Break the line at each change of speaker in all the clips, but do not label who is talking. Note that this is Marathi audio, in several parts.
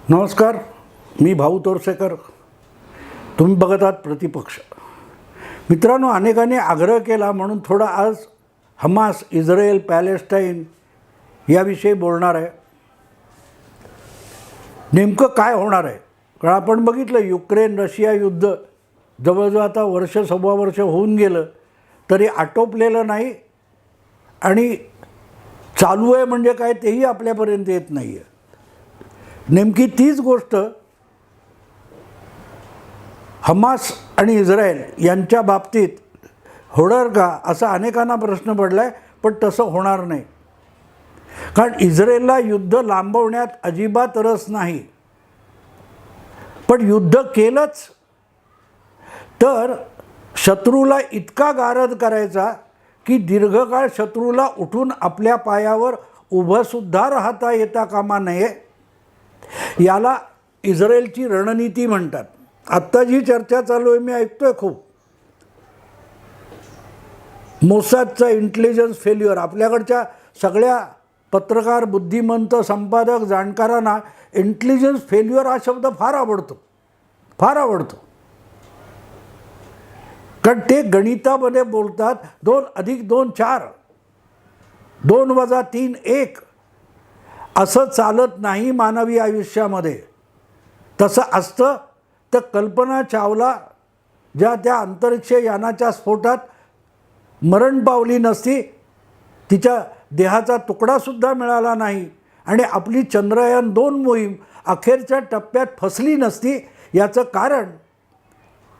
नमस्कार, मी भाऊ तोरसेकर. तुम्ही बघत आहात प्रतिपक्ष. मित्रांनो, अनेकांनी आग्रह केला म्हणून थोडा आज हमास, इस्रायल, पॅलेस्टाईन याविषयी बोलणार आहे. नेमकं काय होणार आहे? कारण आपण बघितलं युक्रेन रशिया युद्ध जवळजवळ आता वर्ष सव्वा वर्ष होऊन गेलं तरी आटोपलेलं नाही आणि चालू आहे म्हणजे काय तेही आपल्यापर्यंत येत नाही आहे. नेमकी तीच गोष्ट हमास आणि इस्रायल यांच्या बाबतीत होणार का असा अनेकांना प्रश्न पडला आहे. पण तसं होणार नाही, कारण इस्रायलला युद्ध लांबवण्यात अजिबात रस नाही. पण युद्ध केलंच तर शत्रूला इतका गारद करायचा की दीर्घकाळ शत्रूला उठून आपल्या पायावर उभंसुद्धा राहता येता कामा नये. याला इस्रायलची रणनीती म्हणतात. आत्ता जी चर्चा चालू आहे मी ऐकतोय खूप, मोसादचा इंटेलिजन्स फेल्युअर. आपल्याकडच्या सगळ्या पत्रकार, बुद्धिमंत, संपादक, जाणकारांना इंटेलिजन्स फेल्युअर हा शब्द फार आवडतो. कारण ते गणितामध्ये बोलतात 2 + 2 4, 2 - 3 1. असं चालत नाही मानवी आयुष्यामध्ये. तसं असतं तर कल्पना चावला ज्या त्या अंतरिक्ष यानाच्या स्फोटात मरण पावली नसती, तिच्या देहाचा तुकडासुद्धा मिळाला नाही आणि आपली चंद्रयान 2 मोहीम अखेरच्या टप्प्यात फसली नसती. याचं कारण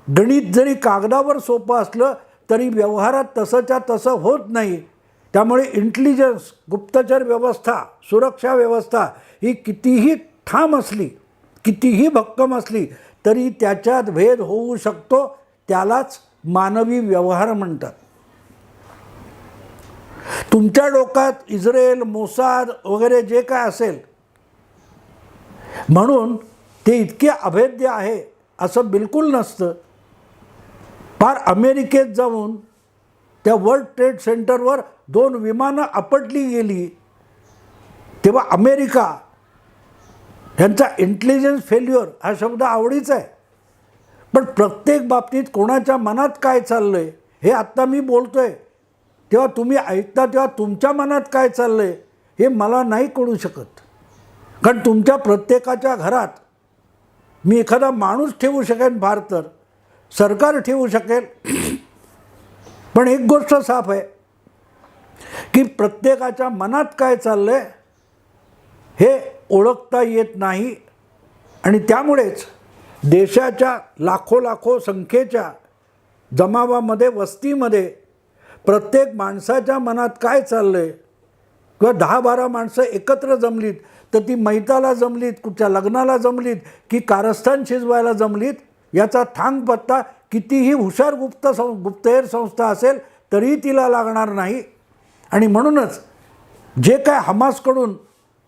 गणित जरी कागदावर सोपं असलं तरी व्यवहारात तसंच्या तसं होत नाही. त्यामुळे इंटेलिजन्स, गुप्तचर व्यवस्था, सुरक्षा व्यवस्था ही कितीही ठाम असली, कितीही भक्कम असली तरी त्याच्यात भेद होऊ शकतो. त्यालाच मानवी व्यवहार म्हणतात. तुमच्या डोक्यात इस्रायल, मोसाद वगैरे जे काय असेल म्हणून ते इतके अभेद्य आहे असं बिलकुल नसतं. फार अमेरिकेत जाऊन त्या वर्ल्ड ट्रेड सेंटरवर 2 विमानं आपटली गेली तेव्हा अमेरिका ह्यांचा इंटेलिजन्स फेल्युअर हा शब्द आवडीचा आहे. पण प्रत्येक बाबतीत कोणाच्या मनात काय चाललं आहे हे आत्ता मी बोलतो आहे तेव्हा तुम्ही ऐकता तेव्हा तुमच्या मनात काय चाललं आहे हे मला नाही कळू शकत. कारण तुमच्या प्रत्येकाच्या घरात मी एखादा माणूस ठेवू शकेन, फार तर सरकार ठेवू शकेल. पण एक गोष्ट साफ आहे की प्रत्येकाच्या मनात काय चाललं आहे हे ओळखता येत नाही. आणि त्यामुळेच देशाच्या लाखो संख्येच्या जमावामध्ये, वस्तीमध्ये प्रत्येक माणसाच्या मनात काय चाललं आहे, किंवा 10-12 माणसं एकत्र जमलीत तर ती मैताला जमलीत, कुठच्या लग्नाला जमलीत की कारस्थान शिजवायला जमलीत, याचा थांग पत्ता कितीही हुशार गुप्तहेर संस्था असेल तरीही तिला लागणार नाही. आणि म्हणूनच जे काय हमासकडून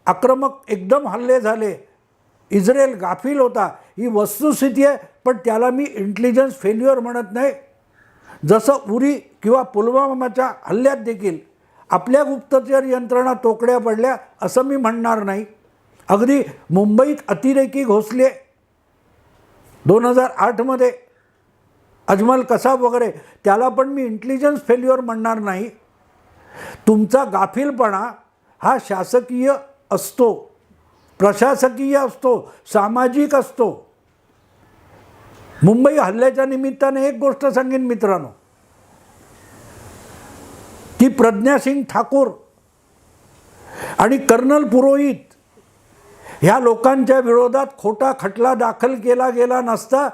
आक्रमक एकदम हल्ले झाले, इस्रायल गाफील होता, ही वस्तुस्थिती आहे. पण त्याला मी इंटेलिजन्स फेल्युअर म्हणत नाही. जसं उरी किंवा पुलवामाच्या हल्ल्यात देखील आपल्या गुप्तचर यंत्रणा तोकड्या पडल्या असं मी म्हणणार नाही. अगदी मुंबईत अतिरेकी घोसले 2008 अजमल कसाब वगैरे, त्याला पण मी इंटेलिजन्स फेल्युअर म्हणणार नाही. तुमचा गाफीलपणा हा शासकीय असतो, प्रशासकीय असतो, सामाजिक असतो. मुंबई हल्ल्याच्या निमित्ताने एक गोष्ट सांगेन मित्रांनो, की प्रज्ञा सिंग ठाकूर आणि कर्नल पुरोहित ह्या लोकांच्या विरोधात खोटा खटला दाखल केला गेला नसता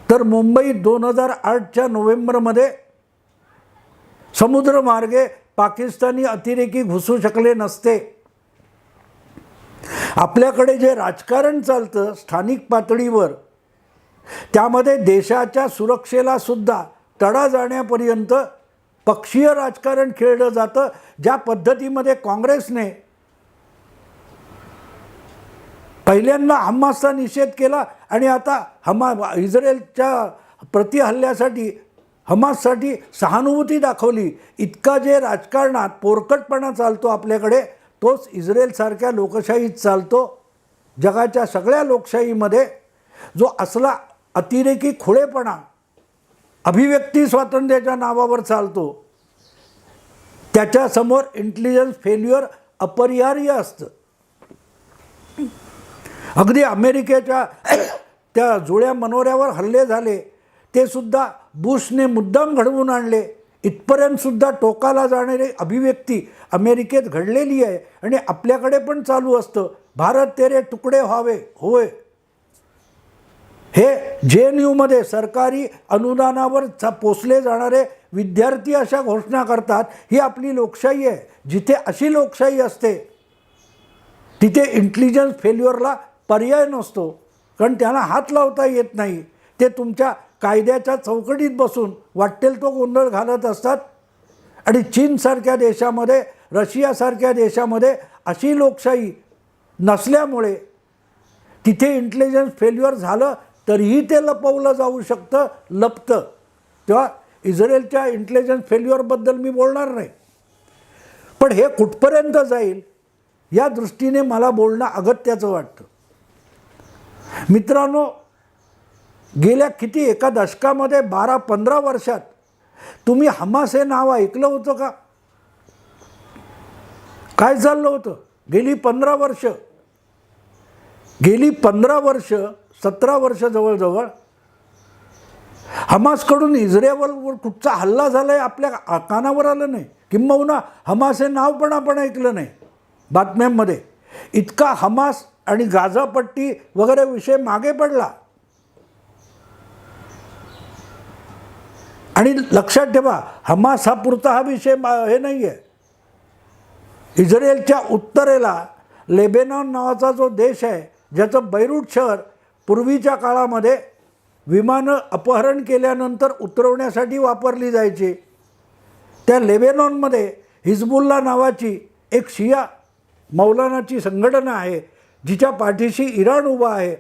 तर मुंबईत 2008च्या नोव्हेंबरमध्ये समुद्रमार्गे पाकिस्तानी अतिरेकी घुसू शकले नसते. आपल्याकडे जे राजकारण चालतं स्थानिक पातळीवर, त्यामध्ये देशाच्या सुरक्षेला सुद्धा तडा जाण्यापर्यंत पक्षीय राजकारण खेळलं जातं. ज्या पद्धतीमध्ये काँग्रेसने पहिल्यांदा हमासचा निषेध केला आणि आता इस्रायलच्या प्रतिहल्ल्यासाठी हमाससाठी सहानुभूती दाखवली, इतका जे राजकारणात पोरकटपणा चालतो आपल्याकडे तोच इस्रायलसारख्या लोकशाहीत चालतो. जगाच्या सगळ्या लोकशाहीमध्ये जो असला अतिरेकी खुळेपणा अभिव्यक्ती स्वातंत्र्याच्या नावावर चालतो, त्याच्यासमोर इंटेलिजन्स फेल्युअर अपरिहार्य असतं. अगदी अमेरिकेच्या त्या जुळ्या मनोऱ्यावर हल्ले झाले, ते सुद्धा बुशने मुद्दाम घडवून आणले. इथपर्यंतसुद्धा टोकाला जाणारी अभिव्यक्ती अमेरिकेत घडलेली आहे आणि आपल्याकडे पण चालू असतं, भारत तेरे तुकडे व्हावे होय. हे JNUमध्ये सरकारी अनुदानावर पोसले जाणारे विद्यार्थी अशा घोषणा करतात. ही आपली लोकशाही आहे. जिथे अशी लोकशाही असते तिथे इंटेलिजन्स फेल्युअरला पर्याय नसतो, कारण त्यांना हात लावता येत नाही. ते तुमच्या कायद्याच्या चौकटीत बसून वाटेल तो गोंधळ घालत असतात. आणि चीनसारख्या देशामध्ये, रशियासारख्या देशामध्ये अशी लोकशाही नसल्यामुळे तिथे इंटेलिजन्स फेल्युअर झालं तरीही ते लपवलं जाऊ शकतं, लपतं. तेव्हा इस्रायलच्या इंटेलिजन्स फेल्युअरबद्दल मी बोलणार नाही, पण हे कुठपर्यंत जाईल या दृष्टीने मला बोलणं अगत्याचं वाटतं. मित्रांनो, गेल्या किती एका दशकामध्ये 12-15 वर्षात तुम्ही हमास हे नाव ऐकलं होतं का? काय चाललं होतं? गेली 15 वर्ष 17 वर्ष जवळजवळ हमासकडून इस्रायलवर कुठचा हल्ला झाला आहे आपल्या कानावर आलं नाही. किंबहुना हमास हे नाव पण आपण ऐकलं नाही बातम्यांमध्ये. इतका हमास आणि गाझापट्टी वगैरे विषय मागे पडला. आणि लक्षात ठेवा, हमास हा पुरता हा विषय हे नाही आहे. इस्रायलच्या उत्तरेला लेबेनॉन नावाचा जो देश आहे, ज्याचं बैरूट शहर पूर्वीच्या काळामध्ये विमानं अपहरण केल्यानंतर उतरवण्यासाठी वापरली जायची, त्या लेबेनॉनमध्ये हिजबुल्ला नावाची एक शिया मौलानाची संघटना आहे, जिच्या पाठीशी इराण उभा आहे.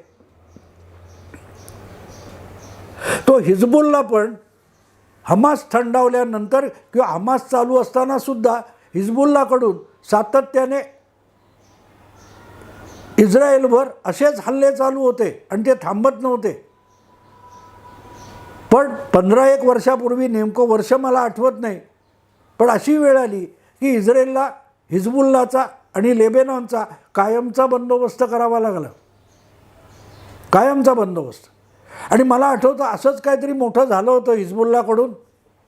तो हिजबुल्ला पण हमास थंडावल्यानंतर किंवा हमास चालू असतानासुद्धा हिजबुल्लाकडून सातत्याने इस्रायलवर असेच हल्ले चालू होते आणि ते थांबत नव्हते. पण 15-1 वर्षापूर्वी, नेमकं वर्ष मला आठवत नाही, पण अशी वेळ आली की इस्रायलला हिजबुल्लाचा आणि लेबेनॉनचा कायमचा बंदोबस्त करावा लागला. कायमचा बंदोबस्त. आणि मला आठवतं असंच काहीतरी मोठं झालं होतं हिजबुल्लाकडून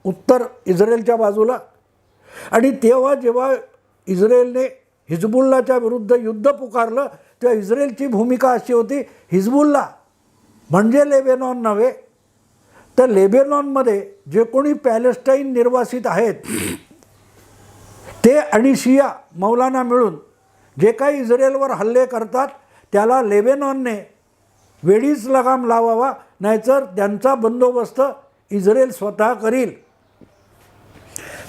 उत्तर इस्रायलच्या बाजूला. आणि तेव्हा जेव्हा इस्रायलने हिजबुल्लाच्या विरुद्ध युद्ध पुकारलं, तेव्हा इस्रायलची भूमिका अशी होती, हिजबुल्ला म्हणजे लेबेनॉन नव्हे, तर लेबेनॉनमध्ये जे कोणी पॅलेस्टाईन निर्वासित आहेत ते आणि शिया मौलाना मिळून जे काही इस्रायलवर हल्ले करतात त्याला लेबेनॉनने वेळीच लगाम लावावा, नाहीतर त्यांचा बंदोबस्त इस्रायल स्वतः करील.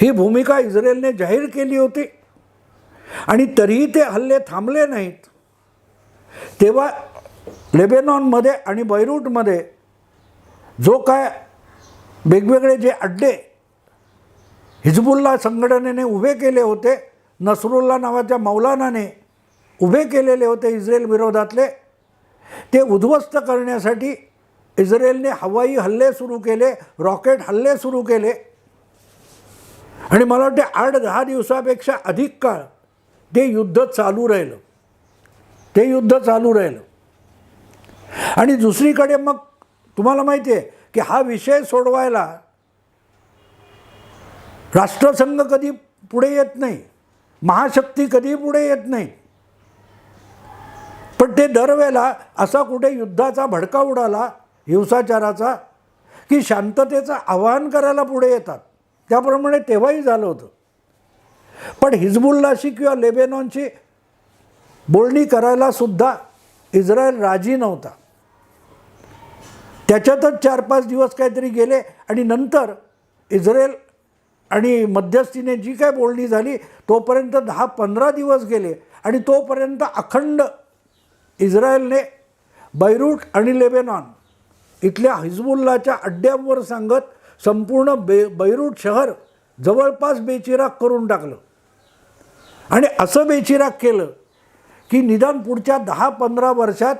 ही भूमिका इस्रायलने जाहीर केली होती. आणि तरीही ते हल्ले थांबले नाहीत. तेव्हा लेबेनॉनमध्ये आणि बैरूटमध्ये जो काय वेगवेगळे जे अड्डे हिजबुल्ला संघटनेने उभे केले होते, नसरुल्ला नावाच्या मौलानाने उभे केलेले होते इस्रायल विरोधातले, ते उद्ध्वस्त करण्यासाठी इस्रायलने हवाई हल्ले सुरू केले, रॉकेट हल्ले सुरू केले. आणि मला वाटते 8-10 दिवसापेक्षा अधिक काळ ते युद्ध चालू राहिलं. आणि दुसरीकडे मग तुम्हाला माहिती आहे की हा विषय सोडवायला राष्ट्रसंघ कधी पुढे येत नाही, महाशक्ती कधी पुढे येत नाही. पण ते दरवेळेला असा कुठे युद्धाचा भडका उडाला, हिंसाचाराचा, की शांततेचं आवाहन करायला पुढे येतात. त्याप्रमाणे तेव्हाही झालं होतं. पण हिजबुल्लाशी किंवा लेबेनॉनशी बोलणी करायला सुद्धा इस्रायल राजी नव्हता. त्याच्यातच 4-5 दिवस काहीतरी गेले आणि नंतर इस्रायल आणि मध्यस्थीने जी काय बोलणी झाली तोपर्यंत 10-15 दिवस गेले. आणि तोपर्यंत अखंड इस्रायलने बैरूट आणि लेबेनॉन इथल्या हिजबुल्लाच्या अड्ड्यांवर सांगत संपूर्ण बैरूट शहर जवळपास बेचिराख करून टाकलं. आणि असं बेचिराख केलं की निदान पुढच्या 10-15 वर्षात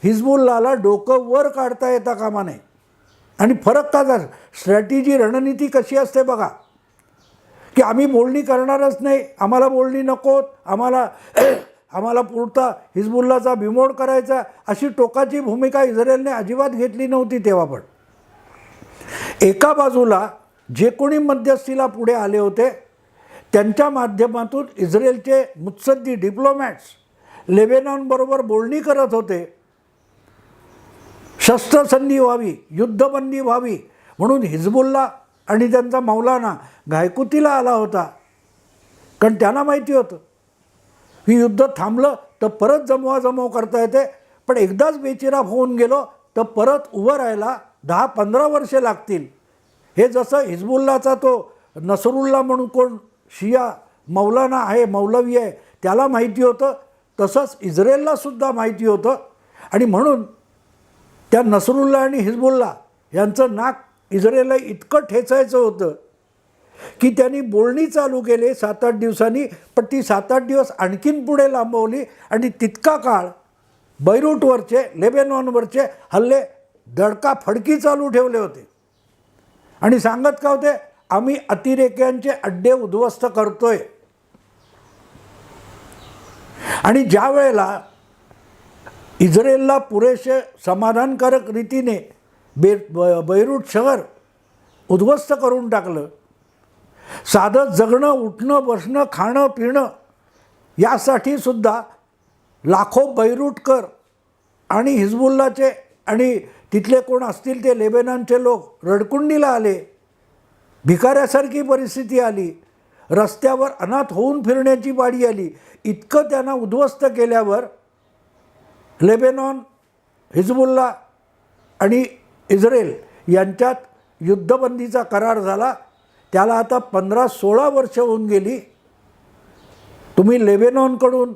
हिजबुल्लाला डोकं वर काढता येता कामा नये. आणि फरक का झाला, स्ट्रॅटेजी रणनीती कशी असते बघा, की आम्ही बोलणी करणारच नाही, आम्हाला बोलणी नकोत, आम्हाला पुरता हिजबुल्लाचा बिमोड करायचा, अशी टोकाची भूमिका इस्रायलने अजिबात घेतली नव्हती तेव्हा. पण एका बाजूला जे कोणी मध्यस्थीला पुढे आले होते त्यांच्या माध्यमातून इस्रायलचे मुत्सद्दी डिप्लोमॅट्स लेबेनॉनबरोबर बोलणी करत होते, शस्त्रसंधी व्हावी, युद्धबंदी व्हावी म्हणून. हिजबुल्ला आणि त्यांचा मौलाना घायकुतीला आला होता, कारण त्यांना माहिती होतं की युद्ध थांबलं तर परत जमवाजमव करता येते, पण एकदाच बेचिराप होऊन गेलो तर परत उभं राहायला 10-15 वर्षे लागतील. हे जसं हिजबुल्लाचा तो नसरुल्ला म्हणून कोण शिया मौलाना आहे, मौलवी आहे, त्याला माहिती होतं, तसंच इस्रायललासुद्धा माहिती होतं. आणि म्हणून त्या नसरुल्ला आणि हिजबुल्ला यांचं नाक इस्रायलला इतकं ठेचायचं होतं की त्यांनी बोलणी चालू केली 7-8 दिवसांनी, पण ती 7-8 दिवस आणखीन पुढे लांबवली आणि तितका काळ बैरूटवरचे, लेबेनॉनवरचे हल्ले दडकाफडकी चालू ठेवले होते. आणि सांगत का होते, आम्ही अतिरेक्यांचे अड्डे उद्ध्वस्त करतोय. आणि ज्या वेळेला इस्रायलला पुरेसे समाधानकारक रीतीने बैरूट शहर उद्ध्वस्त करून टाकलं, साधं जगणं, उठणं, बसणं, खाणं पिणं यासाठी सुद्धा लाखो बैरूटकर आणि हिजबुल्लाचे आणि तिथले कोण असतील ते लेबेनॉनचे लोक रडकुंडीला आले, भिकाऱ्यासारखी परिस्थिती आली, रस्त्यावर अनाथ होऊन फिरण्याची पाळी आली. इतकं त्यांना उद्ध्वस्त केल्यावर लेबेनॉन, हिजबुल्ला आणि इस्रायल यांच्यात युद्धबंदीचा करार झाला. त्याला आता 15-16 वर्ष होऊन गेली. तुम्ही लेबेनॉनकडून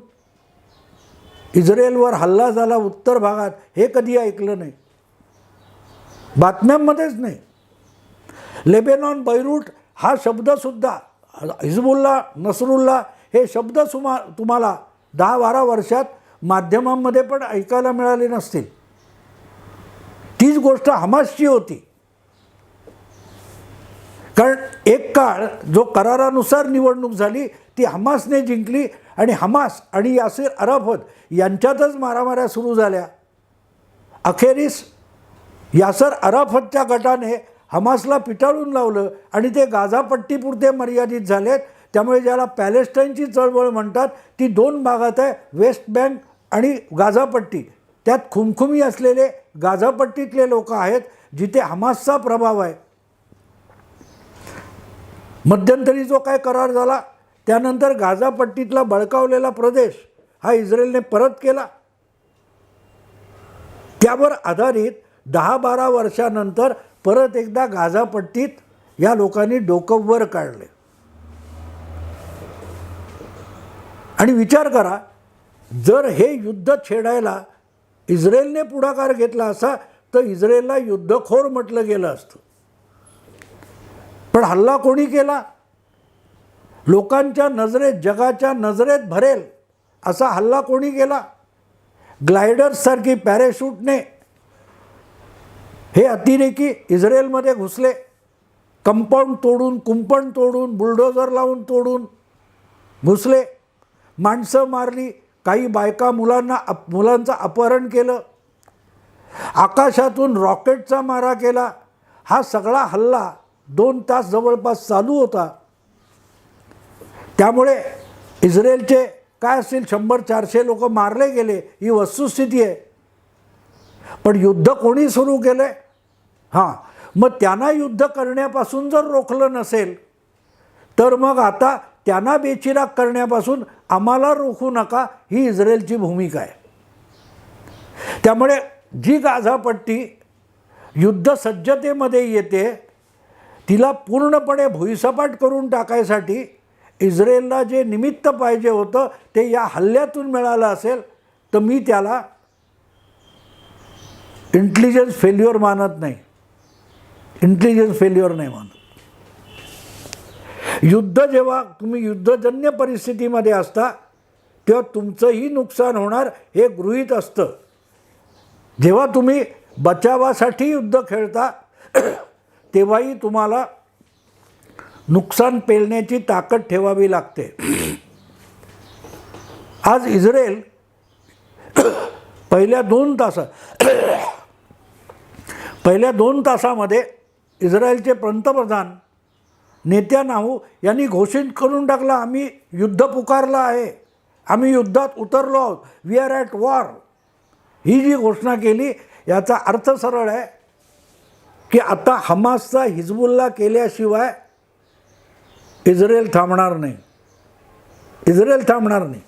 इस्रायलवर हल्ला झाला उत्तर भागात हे कधी ऐकलं नाही, बातम्यांमध्येच नाही. लेबेनॉन, बैरूट हा शब्दसुद्धा, हिजबुल्ला, नसरुल्ला हे शब्द तुम्हाला 10-12 वर्षात माध्यमांमध्ये पण ऐकायला मिळाले नसतील. तीच गोष्ट हमासची होती, कारण एक काळ जो करारानुसार निवडणूक झाली ती हमासने जिंकली आणि हमास आणि यासिर अराफत यांच्यातच मारामाऱ्या सुरू झाल्या. अखेरीस यासर अराफतच्या गटाने हमासला पिटाळून लावलं आणि ते गाझापट्टीपुरते मर्यादित झालेत. त्यामुळे ज्याला पॅलेस्टाईनची चळवळ म्हणतात ती 2 भागात आहे, वेस्ट बँक आणि गाझापट्टी. त्यात खुमखुमी असलेले गाझापट्टीतले लोक आहेत जिथे हमासचा प्रभाव आहे. मध्यंतरी जो काय करार झाला त्यानंतर गाझापट्टीतला बळकावलेला प्रदेश हा इस्रायलने परत केला. त्यावर आधारित 10-12 वर्षानंतर परत एकदा गाझापट्टीत या लोकांनी डोकं वर काढले. आणि विचार करा, जर हे युद्ध छेडायला इस्रायलने पुढाकार घेतला असा तर इस्रायलला युद्धखोर म्हटलं गेलं असतं. पण हल्ला कोणी केला? लोकांच्या नजरेत, जगाच्या नजरेत भरेल असा हल्ला कोणी केला? ग्लायडर्ससारखी पॅरेशूटने हे अतिरेकी इस्रायलमध्ये घुसले, कंपाऊंड तोडून, कुंपण तोडून, बुलडोझर लावून तोडून घुसले, माणसं मारली, काही बायका मुलांचं अपहरण केलं, आकाशातून रॉकेटचा मारा केला. हा सगळा हल्ला 2 तास जवळपास चालू होता. त्यामुळे इस्रायलचे काय असतील 100-400 लोक मारले गेले, ही वस्तुस्थिती आहे. पण युद्ध कोणी सुरू केलं? हां, मग त्यांना युद्ध करण्यापासून जर रोखलं नसेल तर मग आता त्यांना बेचिराग करण्यापासून आम्हाला रोखू नका, ही इस्रायलची भूमिका आहे. त्यामुळे जी गाझापट्टी युद्धसज्जतेमध्ये येते तिला पूर्णपणे भुईसपाट करून टाकायसाठी इस्रायलला जे निमित्त पाहिजे होतं ते या हल्ल्यातून मिळालं असेल तर मी त्याला इंटेलिजन्स फेल्युअर मानत नाही. इंटेलिजन्स फेल्युअर नाही मानत. युद्ध जेव्हा तुम्ही युद्धजन्य परिस्थितीमध्ये असता तेव्हा तुमचंही नुकसान होणार हे गृहीत असतं. जेव्हा तुम्ही बचावासाठी युद्ध खेळता तेव्हाही तुम्हाला नुकसान पेलण्याची ताकद ठेवावी लागते. आज इस्रायल पहिल्या 2 तासामध्ये इस्रायलचे पंतप्रधान नेत्यानाहू यांनी घोषित करून टाकला, आम्ही युद्ध पुकारलं आहे, आम्ही युद्धात उतरलो आहोत, वी आर ॲट वॉर. ही जी घोषणा केली याचा अर्थ सरळ आहे की आता हमासचा हिजबुल्ला केल्याशिवाय इस्रायल थांबणार नाही. इस्रायल थांबणार नाही.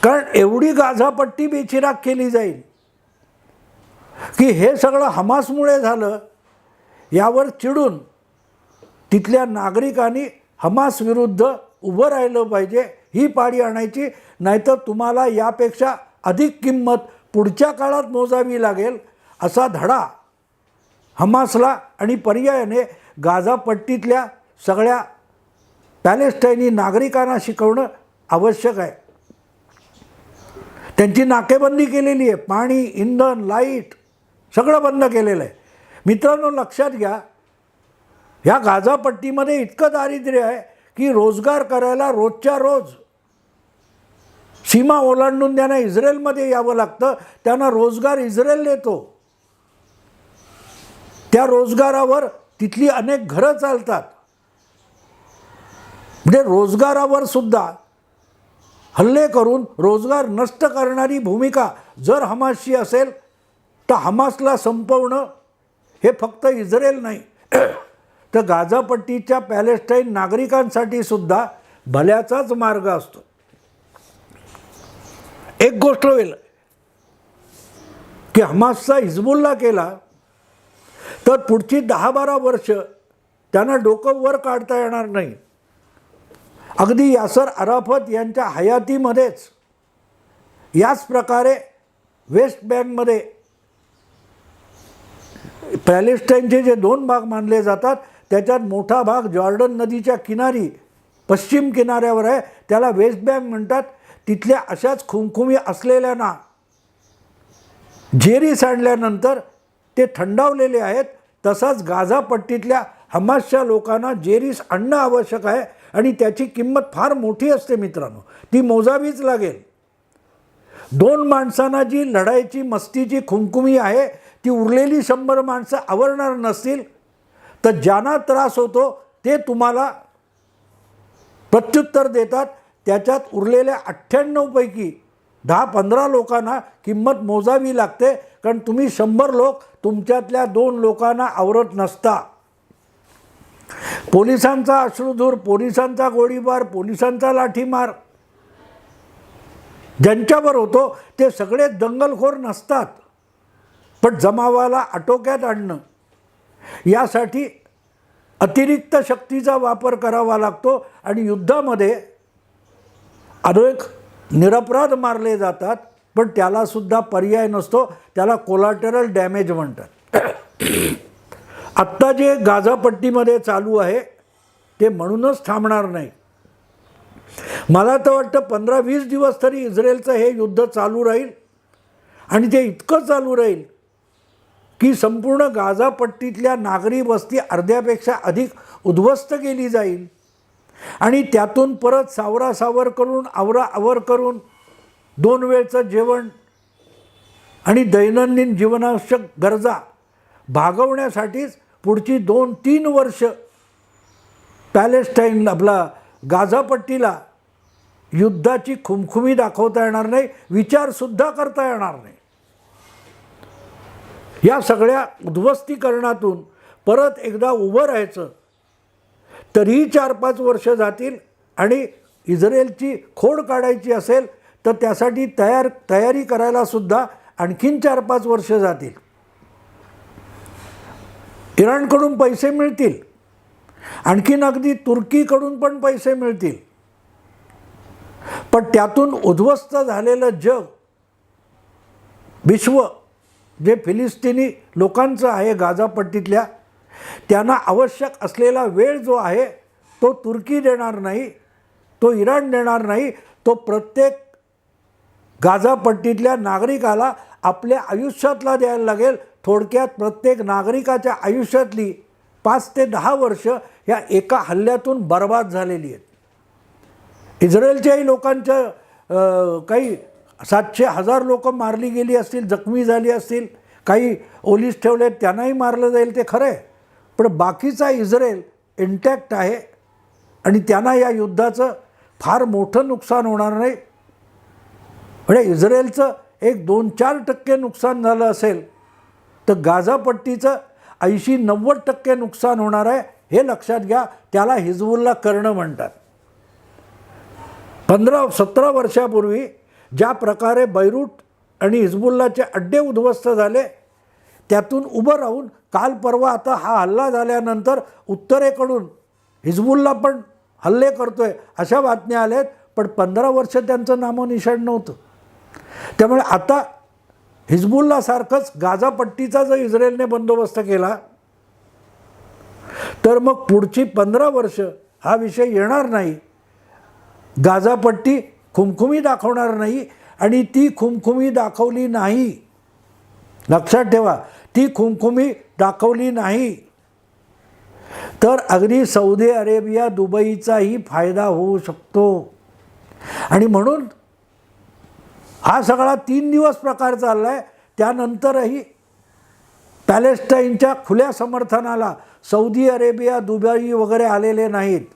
कारण एवढी गाझापट्टी बेचिराग केली जाईल की हे सगळं हमासमुळे झालं यावर चिडून तिथल्या नागरिकांनी हमास विरुद्ध उभं राहिलं पाहिजे, ही पाळी आणायची. नाहीतर तुम्हाला यापेक्षा अधिक किंमत पुढच्या काळात मोजावी लागेल असा धडा हमासला आणि पर्यायाने गाझापट्टीतल्या सगळ्या पॅलेस्टाईनी नागरिकांना शिकवणं आवश्यक आहे. त्यांची नाकेबंदी केलेली आहे, पाणी, इंधन, लाईट सगळं बंद केलेलं आहे. मित्रांनो, लक्षात घ्या, ह्या गाझापट्टीमध्ये इतकं दारिद्र्य आहे की रोजगार करायला रोजच्या रोज सीमा ओलांडून त्यांना इस्रायलमध्ये यावं लागतं. त्यांना रोजगार इस्रायल देतो. त्या रोजगारावर तिथली अनेक घरं चालतात. म्हणजे रोजगारावर सुद्धा हल्ले करून रोजगार नष्ट करणारी भूमिका जर हमासची असेल तर हमासला संपवणं हे फक्त इस्रायल नाही तर गाझापट्टीच्या पॅलेस्टाईन नागरिकांसाठी सुद्धा भल्याचाच मार्ग असतो. एक गोष्ट होईल की हमासचा हिजबुल्ला केला तर पुढची 10-12 वर्ष त्यांना डोकं वर काढता येणार नाही. अगदी यासर अराफत यांच्या हयातीमध्येच याच प्रकारे वेस्ट बँकमध्ये पॅलेस्टाईनचे जे 2 भाग मानले जातात त्याच्यात मोठा भाग जॉर्डन नदीच्या किनारी पश्चिम किनाऱ्यावर आहे, त्याला वेस्ट बँक म्हणतात. तिथल्या अशाच खुमखुमी असलेल्यांना जेरी सांडल्यानंतर ते थंडावलेले आहेत. तसाच गाझापट्टीतल्या हमासच्या लोकांना जेरीस आणणं आवश्यक आहे आणि त्याची किंमत फार मोठी असते मित्रांनो, ती मोजावीच लागेल. 2 माणसांना जी लढाईची मस्तीची खुमखुमी आहे ती उरलेली 100 माणसं आवरणार नसतील तर ज्यांना त्रास होतो ते तुम्हाला प्रत्युत्तर देतात. त्याच्यात उरलेल्या 98 पैकी 10-15 लोकांना किंमत मोजावी लागते. कारण तुम्ही 100 लोक तुमच्यातल्या 2 लोकांना आवरत नसता. पोलिसांचा अश्रुधूर, पोलिसांचा गोळीबार, पोलिसांचा लाठीमार ज्यांच्यावर होतो ते सगळे दंगलखोर नसतात. पण जमावाला आटोक्यात आणणं यासाठी अतिरिक्त शक्तीचा वापर करावा लागतो आणि युद्धामध्ये अनेक निरपराध मारले जातात. पण त्यालासुद्धा पर्याय नसतो, त्याला कोलॅटरल डॅमेज म्हणतात. आत्ता जे गाझापट्टीमध्ये चालू आहे ते म्हणूनच थांबणार नाही. मला तर वाटतं 15-20 दिवस तरी इस्रायलचं हे युद्ध चालू राहील आणि ते इतकं चालू राहील की संपूर्ण गाझापट्टीतल्या नागरी वस्ती अर्ध्यापेक्षा अधिक उद्ध्वस्त केली जाईल आणि त्यातून परत सावरासावर करून आवराआवर करून 2 वेळचं जेवण आणि दैनंदिन जीवनावश्यक गरजा भागवण्यासाठीच पुढची 2-3 वर्ष पॅलेस्टाईन आपला गाझापट्टीला युद्धाची खुमखुमी दाखवता येणार नाही, विचारसुद्धा करता येणार नाही. या सगळ्या उद्ध्वस्तीकरणातून परत एकदा उभं राहायचं तरीही 4-5 वर्ष जातील आणि इस्रायलची खोड काढायची असेल तर त्यासाठी तयारी करायला सुद्धा आणखीन 4-5 वर्ष जातील. इराणकडून पैसे मिळतील, आणखीन अगदी तुर्कीकडून पण पैसे मिळतील. पण त्यातून उद्ध्वस्त झालेलं जग, विश्व जे फिलिस्तिनी लोकांचं आहे गाझापट्टीतल्या, त्यांना आवश्यक असलेला वेळ जो आहे तो तुर्की देणार नाही, तो इराण देणार नाही, तो प्रत्येक गाझापट्टीतल्या नागरिकाला आपल्या आयुष्यातला द्यायला लागेल. थोडक्यात प्रत्येक नागरिकाच्या आयुष्यातली 5 ते 10 वर्ष ह्या एका हल्ल्यातून बर्बाद झालेली आहेत. इस्रायलच्याही लोकांच्या काही 700,000 लोक मारली गेली असतील, जखमी झाली असतील, काही ओलीस ठेवले त्यांनाही मारलं जाईल ते खरं आहे. पण बाकीचा इस्रायल इंटॅक्ट आहे आणि त्यांना या युद्धाचं फार मोठं नुकसान होणार नाही. म्हणजे इस्रायलचं एक 2-4% नुकसान झालं असेल तर गाझापट्टीचं 80-90% नुकसान होणार आहे. हे लक्षात घ्या. त्याला हिजबुल्ला करणं म्हणतात. 15-17 वर्षापूर्वी ज्या प्रकारे बैरूट आणि हिजबुल्लाचे अड्डे उद्ध्वस्त झाले, त्यातून उभं राहून काल परवा आता हा हल्ला झाल्यानंतर उत्तरेकडून हिजबुल्ला पण हल्ले करतोय अशा बातम्या आल्यात. पण 15 वर्ष त्यांचं नामोनिशाण नव्हतं. त्यामुळे आता हिजबुल्लासारखंच गाझापट्टीचा जर इस्रायलने बंदोबस्त केला तर मग पुढची 15 वर्ष हा विषय येणार नाही. गाझापट्टी खुमखुमी दाखवणार नाही आणि ती खुमखुमी दाखवली नाही, लक्षात ठेवा, ती खुमखुमी दाखवली नाही तर अगदी सौदी अरेबिया, दुबईचाही फायदा होऊ शकतो. आणि म्हणून हा सगळा 3 दिवस प्रकार चालला आहे. त्यानंतरही पॅलेस्टाईनच्या खुल्या समर्थनाला सौदी अरेबिया, दुबई वगैरे आलेले नाहीत.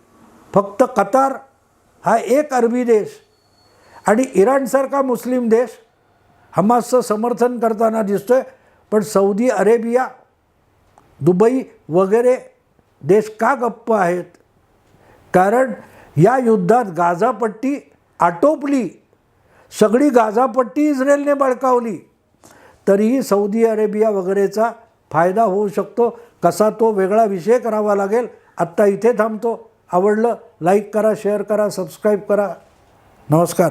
फक्त कतार हा एक अरबी देश आणि इराणसारखा मुस्लिम देश हमासचं समर्थन करताना दिसतोय. पण सौदी अरेबिया, दुबई वगैरे देश का गप्प आहेत? कारण या युद्धात गाझापट्टी आटोपली, सगळी गाझापट्टी इस्रायलने बळकावली, तरीही सौदी अरेबिया वगैरेचा फायदा होऊ शकतो. कसा तो वेगळा विषय करावा लागेल. आत्ता इथे थांबतो. आवडलं लाईक करा, शेअर करा, सबस्क्राईब करा. नमस्कार.